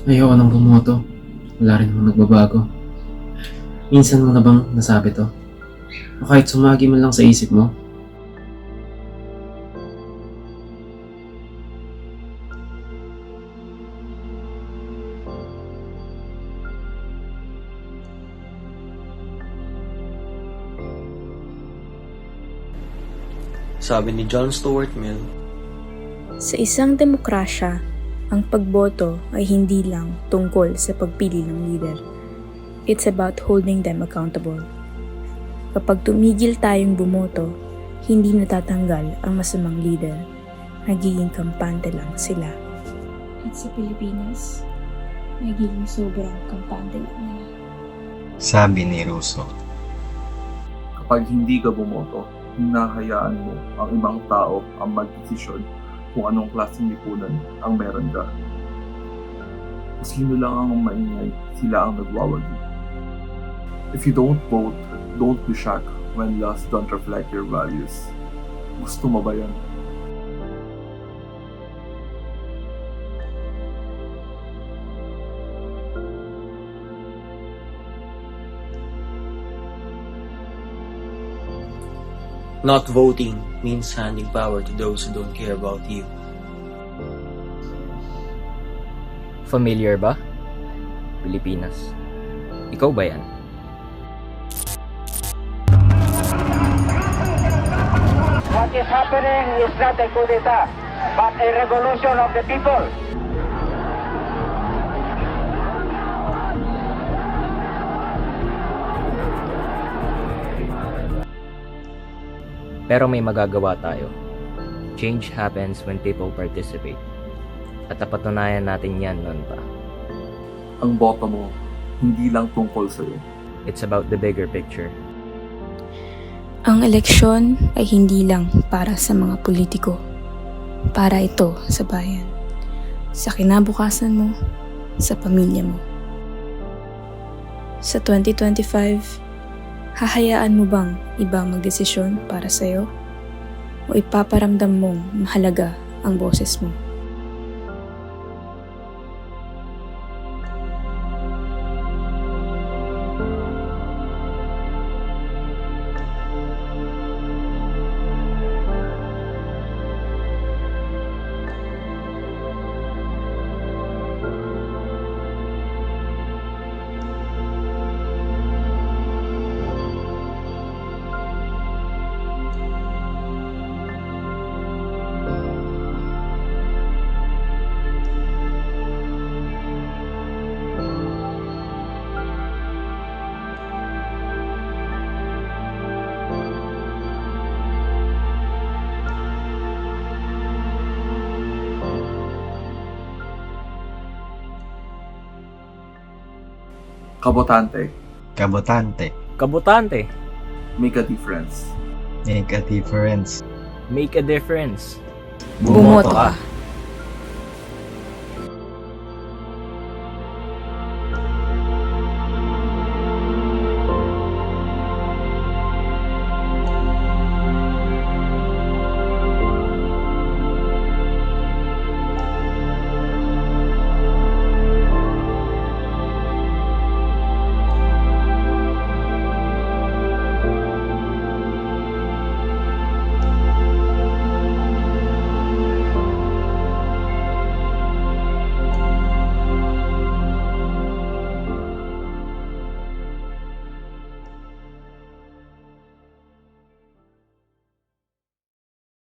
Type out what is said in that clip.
Ayoko nang bumoto. Wala rin namang nagbabago. Minsan mo na bang nasabi to? O kahit sumagi man lang sa isip mo? Sabi ni John Stuart Mill, Sa isang demokrasya, ang pagboto ay hindi lang tungkol sa pagpili ng leader. It's about holding them accountable. Kapag tumigil tayong bumoto, hindi natatanggal ang masamang leader. Nagiging kampante lang sila. At sa Pilipinas, nagiging sobrang kampante lang nila. Sabi ni Russo. Kapag hindi ka bumoto, hinahayaan mo ang ibang tao ang magdesisyon kung anong klaseng lipunan ang meron ka. Kung sino lang ang maingay, sila ang nagwawagi. If you don't vote, don't be shocked when laws don't reflect your values. Gusto mo ba yan? not voting means handing power to those who don't care about you. Familiar ba? Pilipinas. Ikaw ba yan? What is happening is not a coup d'etat, but a revolution of the people. Pero may magagawa tayo. Change happens when people participate. At napatunayan natin yan noon pa. Ang boto mo, hindi lang tungkol sa'yo. It's about the bigger picture. Ang eleksyon ay hindi lang para sa mga politiko. Para ito sa bayan. Sa kinabukasan mo, sa pamilya mo. Sa 2025, hahayaan mo bang ibang magdesisyon para sa'yo? O ipaparamdam mong mahalaga ang boses mo? Kabotante, Kabotante. Kabutante. make a difference. Make a difference. Make a difference. Bumoto ka.